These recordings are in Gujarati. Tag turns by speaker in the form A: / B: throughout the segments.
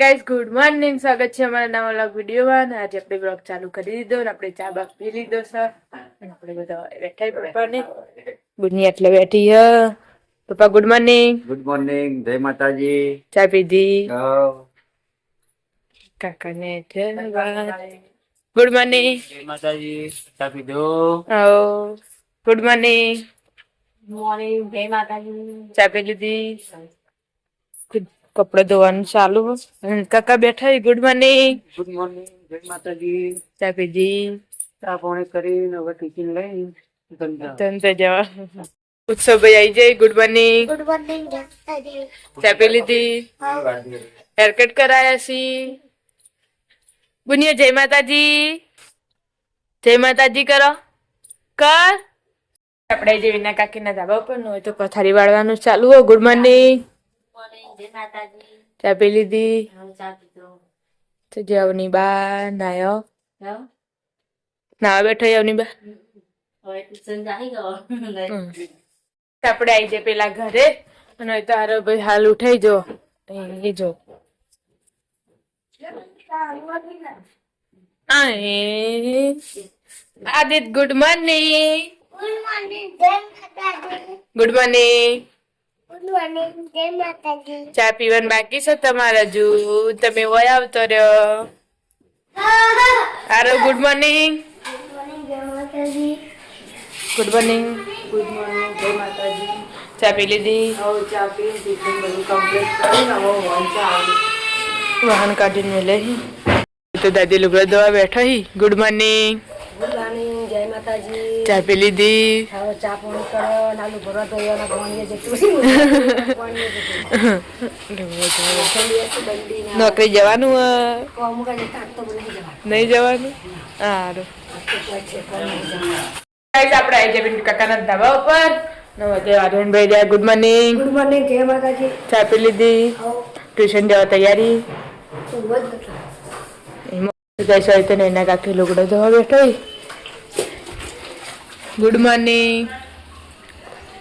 A: ગાઈસ ગુડ મોર્નિંગ, સ્વાગત છે અમારા નવા વ્લોગ વિડીયોમાં. આજે આપણે વ્લોગ ચાલુ કરી દીધો ને આપણે ચા બા પી લીધો છે અને આપણે બધા બેઠા પપ્પાને ગુડની એટલે બેઠી હ. પપ્પા ગુડ મોર્નિંગ.
B: ગુડ મોર્નિંગ, જય માતાજી.
A: ચા પીધી?
B: હા.
A: કાકાને ગુડ મોર્નિંગ.
B: જય માતાજી. ચા પીધો?
A: હો. Good morning.
C: મોર્નિંગ, જય માતાજી.
A: ચા પી લીધી? કપડે ધોવાનું ચાલુ. કાકા બેઠા. Good morning.
B: ગુડ મોર્નિંગ, જય માતાજી.
A: ચા પીધી?
B: ચા પાણી કરીને હવે ટિફિન લઈ
A: ધંધા જવા. ઉત્સવભાઈ આવી જાય. Good morning.
C: ગુડ મોર્નિંગ, જય માતાજી.
A: ચા પી લીધી? હેરકટ કરાયા છી. બુનિયા જય માતાજી. જય માતાજી કરો કર. આપણે જે વિના કાકીના ધાબા ઉપર હોય તો પથારી વાળવાનું ચાલુ હોય. Good morning.
C: મોર્નિંગ, જય માતાજી.
A: ચા પી લીધી?
C: ચા પીધો.
A: તો જવની બા નાયો નાવા બેઠો યવની બા.
C: હવે ટ્યુશન જાય ગયો.
A: આપણે આવી જાય પેલા ઘરે અને તારો ભાઈ હાલ ઉઠાઈ જો એ જો આદિત ગુડ મોર્નિંગ.
C: ગુડ મોર્નિંગ, જય માતાજી.
A: Good morning.
C: ગુડ મોર્નિંગ, જય માતાજી.
A: ચા પીવાનું બાકી છે તમારા જુ તમે વય આવતો રહ્યો. હારો ગુડ મોર્નિંગ.
C: ગુડ મોર્નિંગ, જય માતાજી.
A: Good morning.
B: ગુડ મોર્નિંગ, જય માતાજી.
A: ચા પી લીધી?
B: હવે ચા પી ટિફિન બધું કમ્પ્લીટ કરીને હવે વાંચા આવી.
A: વાહન કાઢીને લે તો દાદી લુગડા ધોવા બેઠા હી. Good morning.
C: ગુડ મોર્નિંગ, જય માતાજી.
A: ચા પી લીધી?
C: હવે ચા પાણી કરો, નાનું ભરવા તો એના પાણી જતું.
A: નોકરી જવાનું
C: અમુક જ તાકતો નહીં જવા.
A: નહીં જવાનું? સારું. આપણે આવી જાય કાકાના ધાબા ઉપર. આર્યનભાઈ રહ્યા. Good morning.
C: ગુડ મોર્નિંગ, જય માતાજી.
A: ચા પી લીધી? ટ્યુશન જવા તૈયારી? જઈશ તો એના કાકી લુગડો ધોવા બેઠો. Good morning.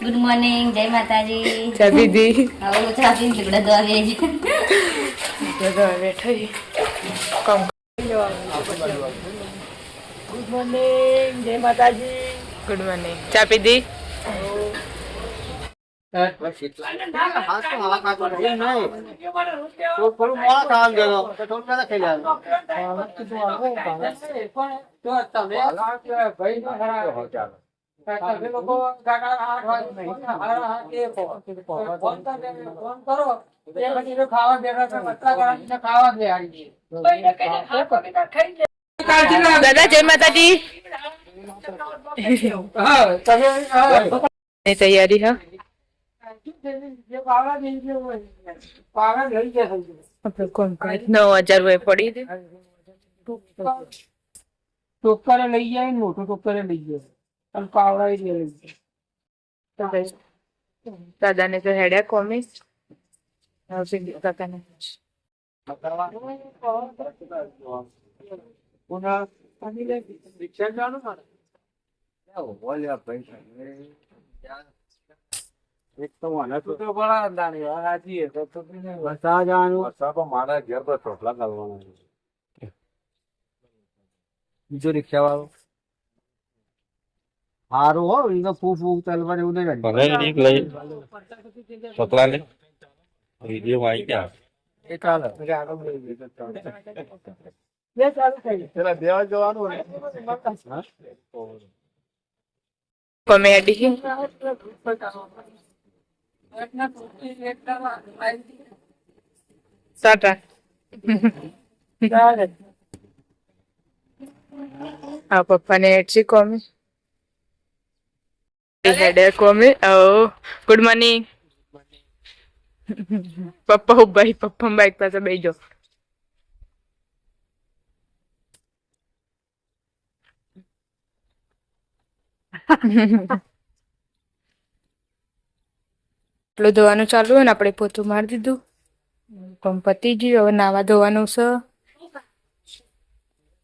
C: ગુડ મોર્નિંગ, જય માતાજી.
A: ચા પીધી?
C: હવે ચા પીને લુગડા ધોવા બેસી.
A: ધોવા બેઠો. કામ
B: ગુડ મોર્નિંગ, જય માતાજી.
A: Good morning. ચા પીધી? દાદા જય માતાજી. તૈયારી હા કોણ 9,000 હોય પડી દે.
B: ટોકરે લઈ જાય, મોટું ટોકરે લઈ જાય અને પાવડા લઈ જાય.
A: દાદા ને તો હેડ્યા કોમી કાકાને
B: એક તો મને તો બળા દાણી હાજી વરસાદ જવાનું. વરસાદ તો મારા ઘેર પર ચોટલા કરવાના. બીજો રિક્ષા વાળો સારું હો. એનો ફૂ ફૂ ચાલવા એવું નહીં.
D: ચોટલા ને વિડીયો આવી ગયા.
B: એ ચાલે બે ચાલુ થઈ પેલા દેવા જવાનું
A: કોમેડી સાટા આ પપ્પાને એડસી કોમી હેડે કોમી. ઓ ગુડ મોર્નિંગ. પપ્પા ઉભાઈ પપ્પા બાઈક પાસે બેજો. એટલું ધોવાનું ચાલુ હોય ને આપણે પોતું મારી દીધું. કોમ પતી ગયું. હવે નાવા ધોવાનું છે.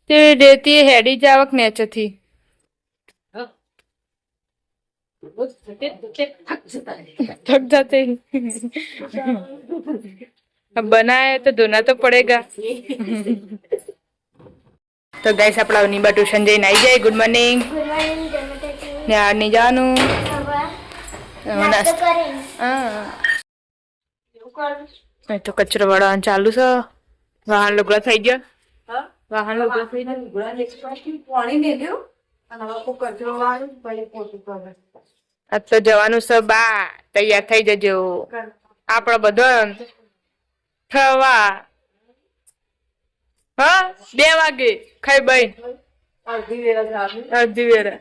A: તે દેતી હેડી જાવક નેચેથી थक जाते अब बनाए तो धोना तो पड़ेगा। तो गाइस આપણા નીબા ટ્યુશન જઈને આવી જાય. Good morning. યાર નહીં જવાનું. હા તો કચરો વાળવાનું ચાલુ છે. વાહન લુગડા થઈ ગયા. વાહન લુગડા થઈ ગયા. આ તો જવાનું છે બા. તૈયાર થઈ જજો. આપડે બધા થવા હા 2 વાગે ખાઈ બઈ અડધી વેરા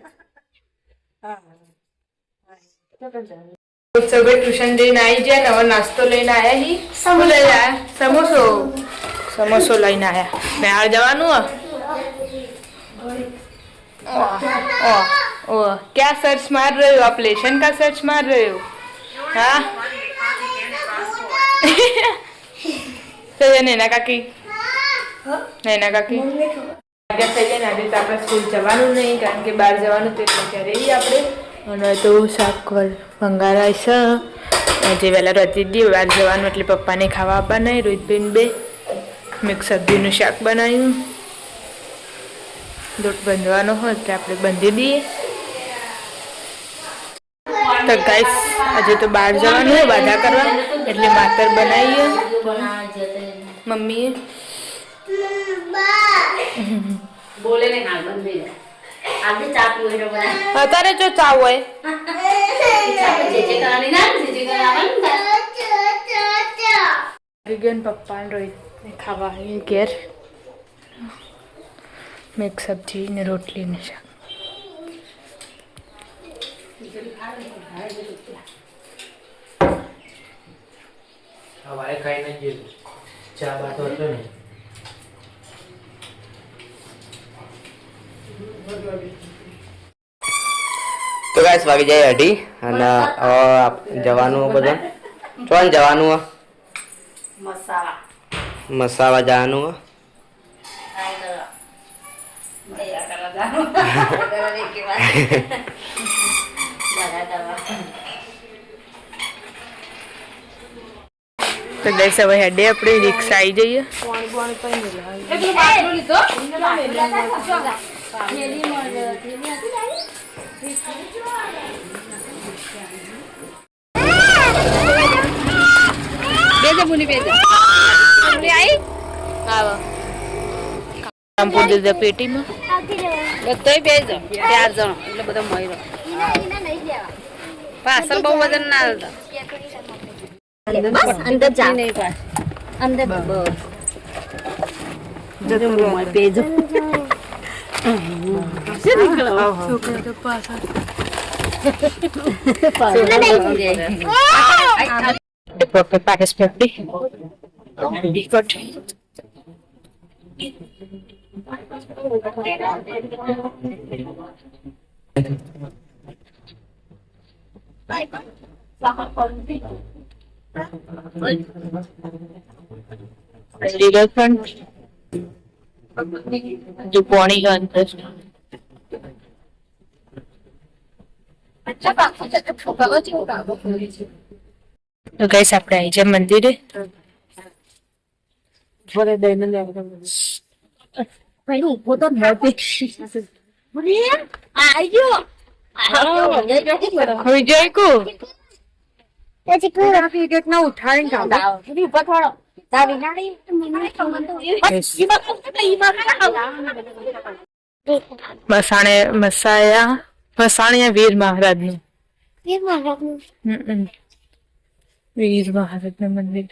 A: સગळे ટ્યુશન જઈને આવી ગયા ને હવે નાસ્તો લઈને આયા હી શું લઈ આયા સમોસો લઈને આયા ને હાલ જવાનું ओ क्या सर्च मार रहे हो आप? लेशन का सर्च मार रहे हो? हाँ तो नैना काकी નૈના કાકી આગળ થઈ જાય ને આજે તો આપણે સ્કૂલ જવાનું નહીં કારણ કે બહાર જવાનું તો એટલે ત્યારે આપણે અને તો શાક ભંગારા છે જે વહેલા રહેતી હતી બહાર જવાનું એટલે પપ્પાને ખાવા આપવાના રોહિતબેન બે મિક્સ સબ્જીનું શાક બનાવ્યું લોટ બાંધવાનો હોય એટલે આપણે બાંધી દઈએ તો ગાઈસ આજે તો બહાર જવાનું હોય બાધા કરવા એટલે માતર બનાવીએ મમ્મીએ
C: બોલે ને હાલ બંધ થઈ જાય આજે ચા પીવો એટલે બધા
A: અત્યારે જો ચા હોય
C: જે કરાની ના જે કરાવવાનું
A: વિગન પપ્પા ને રોહિત ખાવા આવી ઘેર મિક્સ સબ્જી ને રોટલી ને શાક
B: હવારે ખાઈને જ ચા બાતો હતો ને
E: તો ગાઈસ વાગી જાય 2:30 અને જવાનું બધા ચોન જવાનું મસાલા જવાનું
A: તો ગઈસ હવે હેડે આપણે રિક્ષા આવી જઈએ રામપુર દીધા પેટીમાં
C: બધોય બેજો 4 જણ એટલે બધા મળી રહ્યો પાછળ બહુ વજન ના આવતા બસ અંદર જા નહીં પાસ અંદર બસ જતો મોય બેજો શું નીકળો છોકરા તો પાછળ
A: Porque pagas perdi. Ikut. Legal fund. जो पानी का अंतर तो गाइस આપણે આવી જાય મંદિરે ભલે દઈને
C: ભાઈ ઉભો તો નથી બોલી આયો
A: હવે જઈ કો
C: પછી કોરા ફિગેટ ના ઉઠાડીને કાઢા ઉભો થોડો તારી નાડી
A: મસાણિયા વીર મહારાજ નું
C: વીર મહારાજ નું
A: વીર મહારાજ નું મંદિર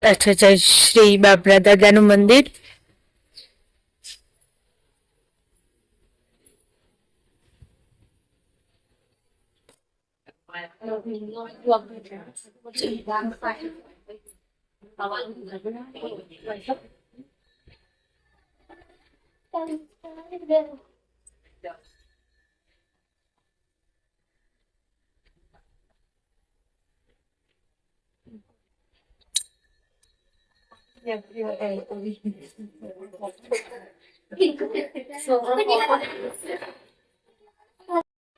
A: અચ્છા અચ્છા, શ્રી બાબરા દાદાનું મંદિર.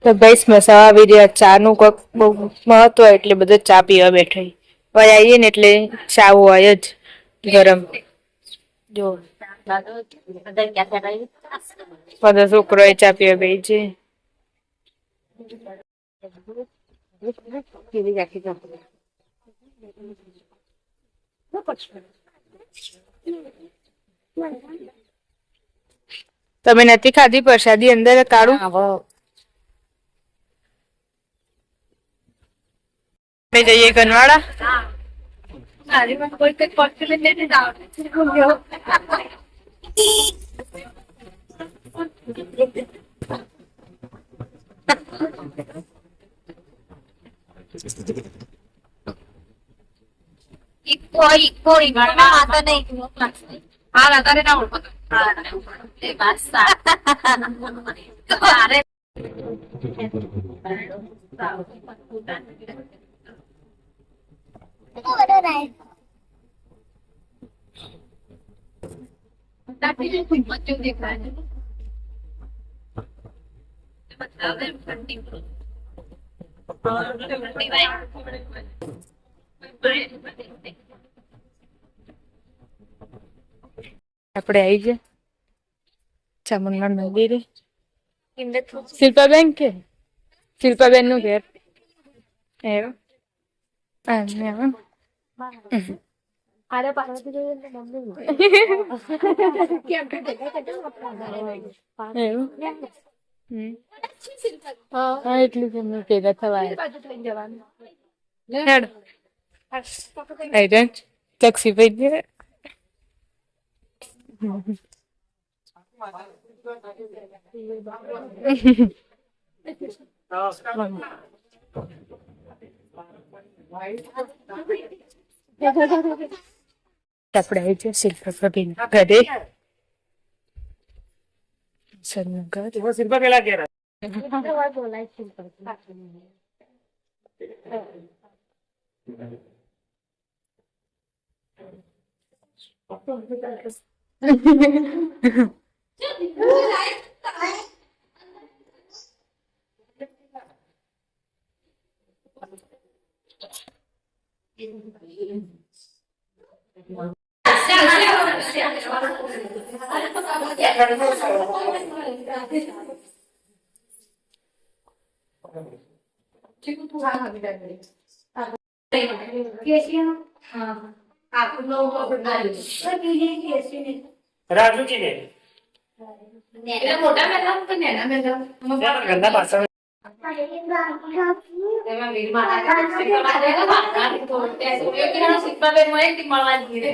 A: તો ભાઈ મસાવા આવી રહ્યા. ચા નું કોઈક બહુ મહત્વ એટલે બધો ચા પીવા બેઠા. હવે આવીએ ને એટલે ચા હોય જ ગરમ. જો બધા છોકરો ચા પીવા બે છે. તમે નથી ખાધી પ્રસાદી અંદર કાઢું? જઈએ કનવાડા. આપણે આવી ગયા ચામુંડા મંદિરે. શિલ્પાબેન કે શિલ્પાબેન નું ઘેર એવું. એટલું જ એમનું ભેગા થવાય. ચક્ષીભાઈ આપણે આવી છે શિલ્પાભાઈ ઘરે. શિલ્પા પેલા ઘેર રાજુ કી ને મોટા મેલા તો નેના મેલા ગંદા પાછળ એમાં વીર મારા તો તે સૂર્ય કિરણ શિલ્પાબેન મોય થી મળવા દીધે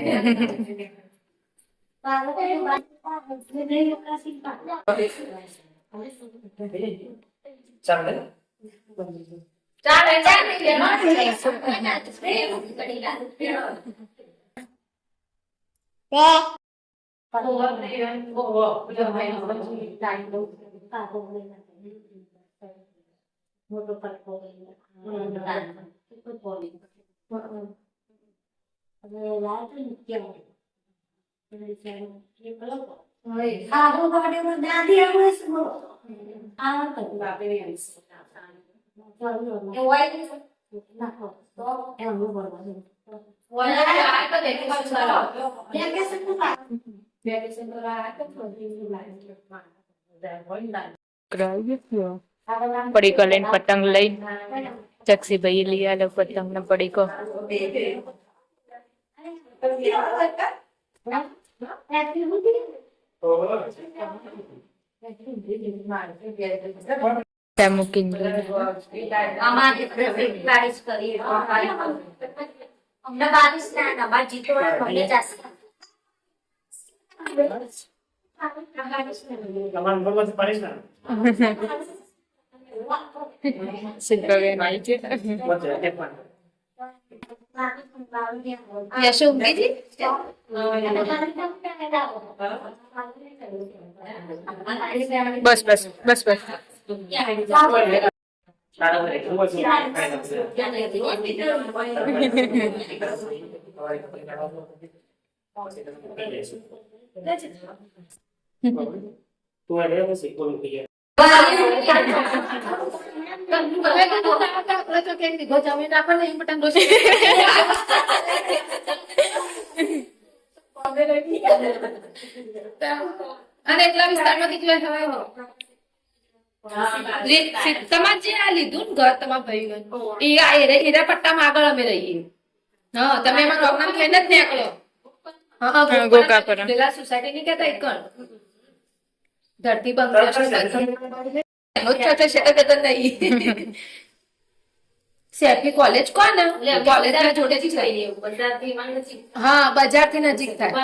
A: ચાલે પડીકો લઈને પતંગ લઈ ચક્ષીભાઈ લઈ આલો પતંગ ને પડીકો. ત્યાં મૂકીને શિલ્પાબેન આવી છે.
C: યશુ ઊંઘી હતી?
A: બસ બસ બસ બસ.
C: અને એટલા વિસ્તારમાં કેટલા થવાય તમારે જે આ લીધું ને ઘર તમારા ભાઈ એ હીરા પટ્ટામાં આગળ અમે રહીએ. હા તમે એમાં પ્રોગ્રામ થઈને જ નીકળો.
A: ગોકાપુરા.
C: પેલા સોસાયટી ની કેતા એક ધરતી બંગલો નહીં. શેફી કોલેજ કોને કોલેજ ના જોડે જ છે. હા બજાર થી નજીક થાય.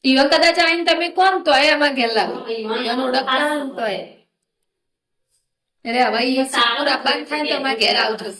C: ઈવન કદાચ આવીને તમે કોણ તો એમાં ગયેલા ઈવન ઓળખતા તો અરે હવે ઈ સાપુર આપવાનું થાય તો અમારા ઘેર આવજો.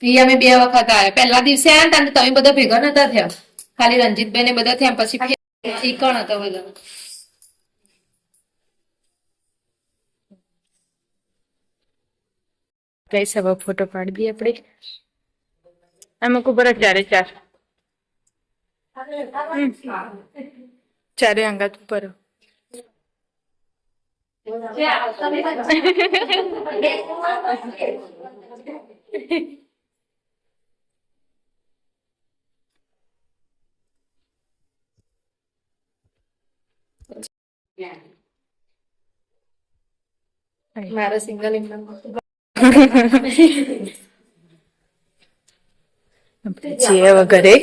C: ઈ અમે 2 વખત આવ્યા. પહેલા દિવસે આવ્યા ને તમે બધા ભેગા નતા થયા. ખાલી રંજીતભાઈ ને બધા થયા. પછી ઈ કોણ હતા બધા?
A: કઈ સવા ફોટો પાડી દઈએ આપણે. આમાં ઉપર ચારે ચાર ચારે અંગાત ઉપર.
C: મારા સિંગલ ઇન્કમ
A: જે વગરે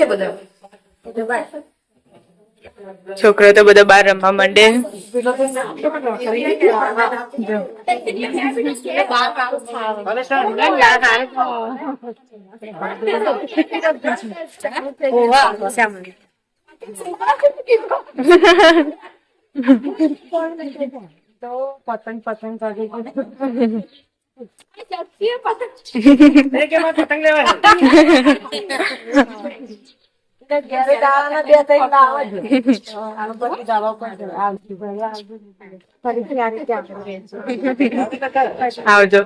A: છોકરો તો બધા બહાર રમવા માંડે.
B: પતંગ પતંગ કરી
A: આવજો.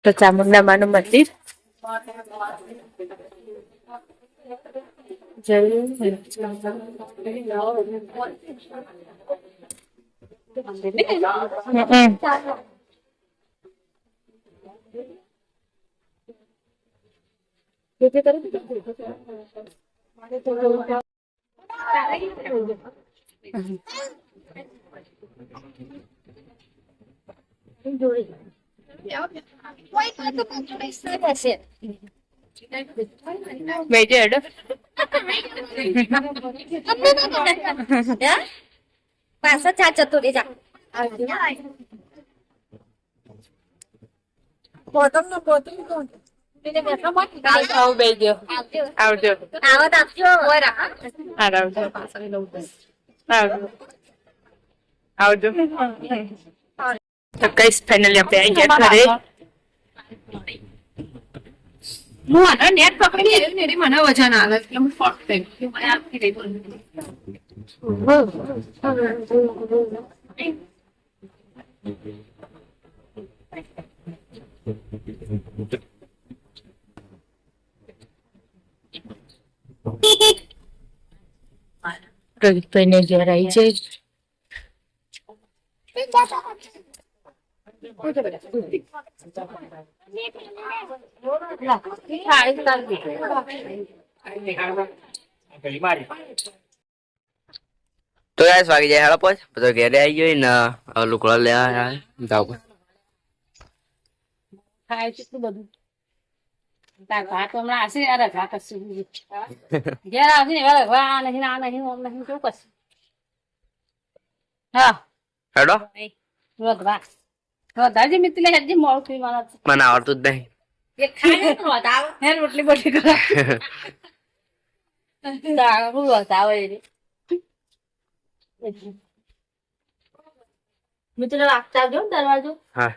A: તો ચામુંડા માનું મંદિર મેજર
C: પાછા ચા ચતુરી જા
A: બેજો આવજો
C: આવત આપજો
A: આવજો આવજો આવજો. તો કઈ ફાઇનલી આપણે આવી ગયા ઘરે.
C: હું આને નેટ પકડી આવ્યું ને એટલે મને વજન આવે એટલે હું ફોટ થઈ ગયું. મને આપી દઈ બોલ.
A: પ્રગીતભાઈ ને ઘેર આવી જાય.
E: તો ગાઈસ વાગી જાય હેડો પોચ બધો ઘેરે આવી ગયો ને હવે લુકડો લેવા જાવ.
C: ખાય કેટલું બધું તાર ભાત હમણાં હશે યાર ભાત હશે ઘેર આવશે ને એવા રખવા આ નહીં આ નહીં આમ નહીં કેવું કરશે હા
E: હેડો
C: રોધવા રોધાજી મિત્ર હેજી મોડું થઈ મારા
E: મને આવડતું જ નહીં.
C: એક ખાય ને રોધાવ હે રોટલી બોટલી કરા તાર હું રોધાવ એ મિત્ર આપતા આવજો દરવાજો
E: હા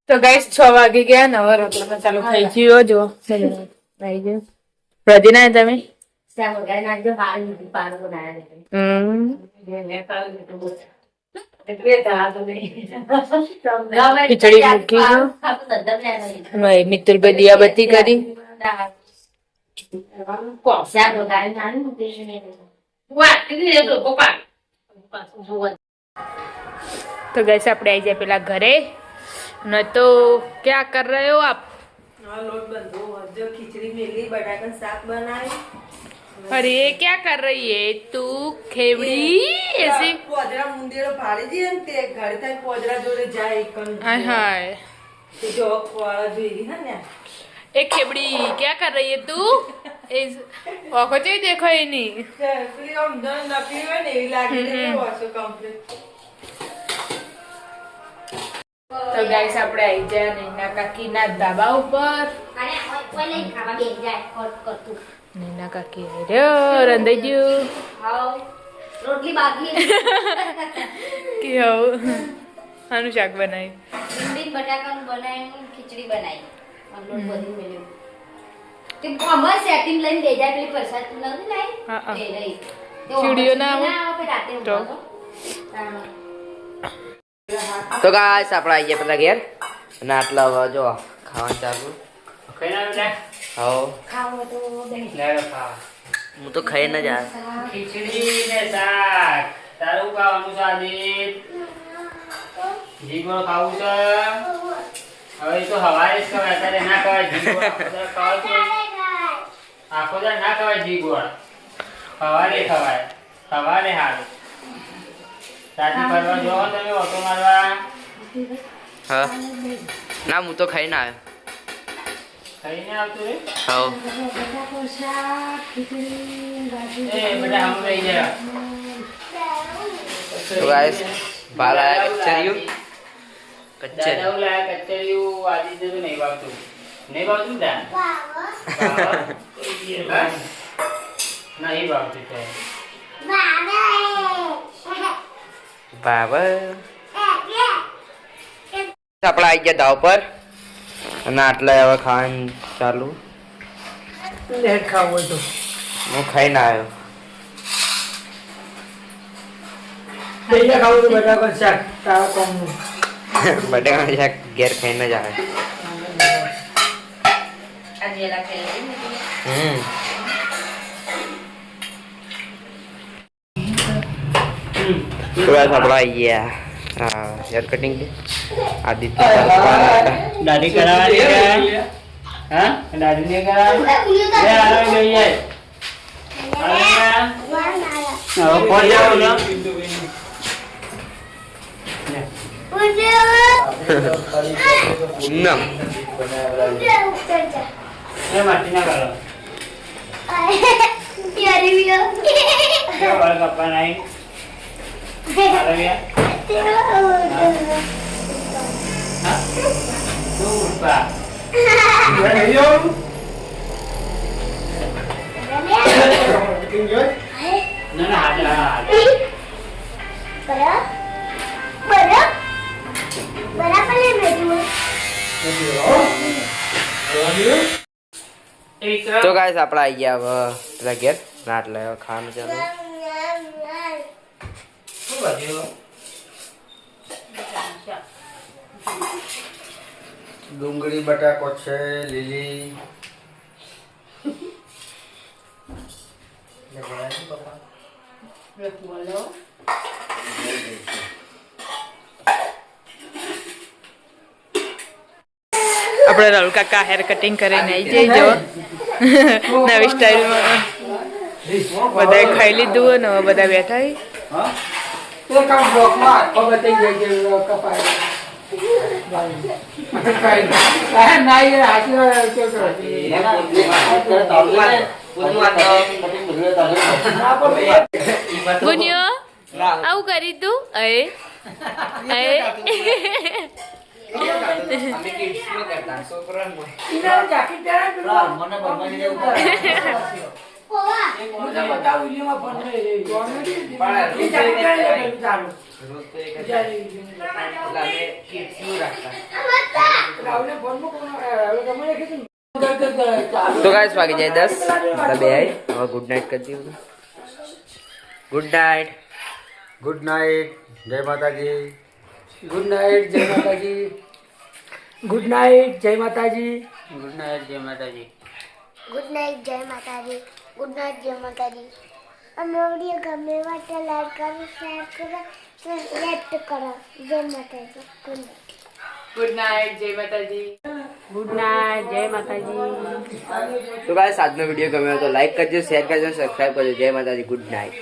A: તો ગાઈસ 6 વાગી ગયા ને હવે રોટલા ચાલુ થઈ ગયો. જો આવી ગયો. પ્રદીના તમે ખીચડી મૂકી મિત્રભાઈ દિયાબત્તી કરી. तो गैस આપણે આવી જાય પેલા ઘરે न तो क्या कर रहे हो आप?
F: लोट बंधो जो खिचड़ी मिली बटाका साग बनाए
A: अरे क्या कर रही है तू खेवड़ी ऐसे?
F: पोदरा मुंदेरो फाड़ी दी ने ते घरे तक पोदरा जोड़े जाए कन
A: हाय हाय
F: ते जो वाला जोई है ने
A: ए खेवड़ी क्या कर रही है तू? इस आंखों से देखो ही नहीं.
F: फिर हम दन नकली में नहीं लागे ने वॉशो कंप्लीट.
A: तो गाइस આપણે આવી ગયા નૈના કાકીના ધાબા ઉપર. નૈના કાકી આવ્યો રંધાઈ ગયું
C: રોટલી બાકી
A: કે આવું આનું શાક બનાવ્યું.
C: ભીંડી બટાકાનું બનાવ્યું ખીચડી બનાવી લોટ બધું મેલ્યું તે અમાર સેટિંગ લઈને દે જાય પેલી પ્રસાદ તું નથી લાઈ
A: હા, હા.
C: એ લઈ
A: સીડીઓ ના આવે?
C: આવે રાતે
A: તો?
E: તો ગાઈસ આપણે આવી ગયા પેલા ઘેર અને આટલા હવે જો ખાવાનું ચાલુ. હાઉ
C: ખાવો તો દહીં
E: હું તો ખાઈ ન જા.
B: ખીચડી ને શાક તારું ખાવાનું સાદિત જીગોળ ખાવું છે હવે તો હવારે જ ખવાય અત્યારે ના ખવાય જીગોળ આખો દાડો ના ખવાય જીગોળ સવારે ખવાય સવારે હારું રાતે ફરવા જાઓ તમે ઓટો મારવા
E: હા ના હું તો ખાઈ ના આવ્યો.
B: ખાઈને આવતું રે
E: હાઉ
B: એ બધા હમ લઈ જા
E: તો ગાઈસ બાલા કચરિયું
B: દાદા ઓલા કચરિયું આદિ તો નહીં વાવતું નહીં વાવતું દા નહીં વાવતું તો
E: બાબા આપણે આવી ગયા ધાવ પર અને આટલા હવે ખાવાનું ચાલુ.
F: लेट खाओ तो
E: હું ખાઈ ના આવ્યો.
F: दही खाओ तो बटाका शाक तारा कम
E: બટાકાનું શાક ઘેર ખાઈને જ આવે.
C: આજે રાખેલી
E: તો ગાઈસ આપણે આવી ગયા હેર કટિંગ આદિત્ય
B: દાઢી કરાવવાની છે હા દાઢી ને કરાવવાની લે આલો લઈ જાય હવે કોણ જાવ લો
E: ના
B: એ માટી ના કરો
E: તો ગાઈસ આપણે આવી ગયા હવે પેલા ઘેર ના એટલે હવે ખાવાનું ચાલુ
B: ડુંગળી બટાકો છે લીલી
A: આપણે રાહુલ કાકા હેર કટિંગ કરીને આવી જઈ જો નવી સ્ટાઈલમાં બધા ખાઈ લીધું ને હવે બધા બેઠા હી. ગુનિયો આવું કરી તું અય
E: તો ગાઈસ વાગી જાય 10 બે હવે ગુડ નાઇટ કરી દઉં ગુડ નાઇટ
B: ગુડ નાઇટ જય માતાજી ગુડ નાઇટ જય માતાજી ગુડ નાઇટ જય માતાજી ગુડ નાઇટ જય માતાજી
G: ગુડ નાઇટ જય માતાજી ગુડ નાઇટ જય માતાજી અમારો વિડીયો ગમે માટે લાઈક કરો શેર કરો સબસ્ક્રાઇબ કરો જય માતાજી ગુડ નાઇટ
A: ગુડ નાઇટ જય માતાજી.
C: ગુડ નાઇટ જય માતાજી.
E: તો ગાઈસ આજનો વિડીયો ગમ્યો તો લાઈક કરજો શેર કરજો સબસ્ક્રાઇબ કરજો જય માતાજી ગુડ નાઇટ.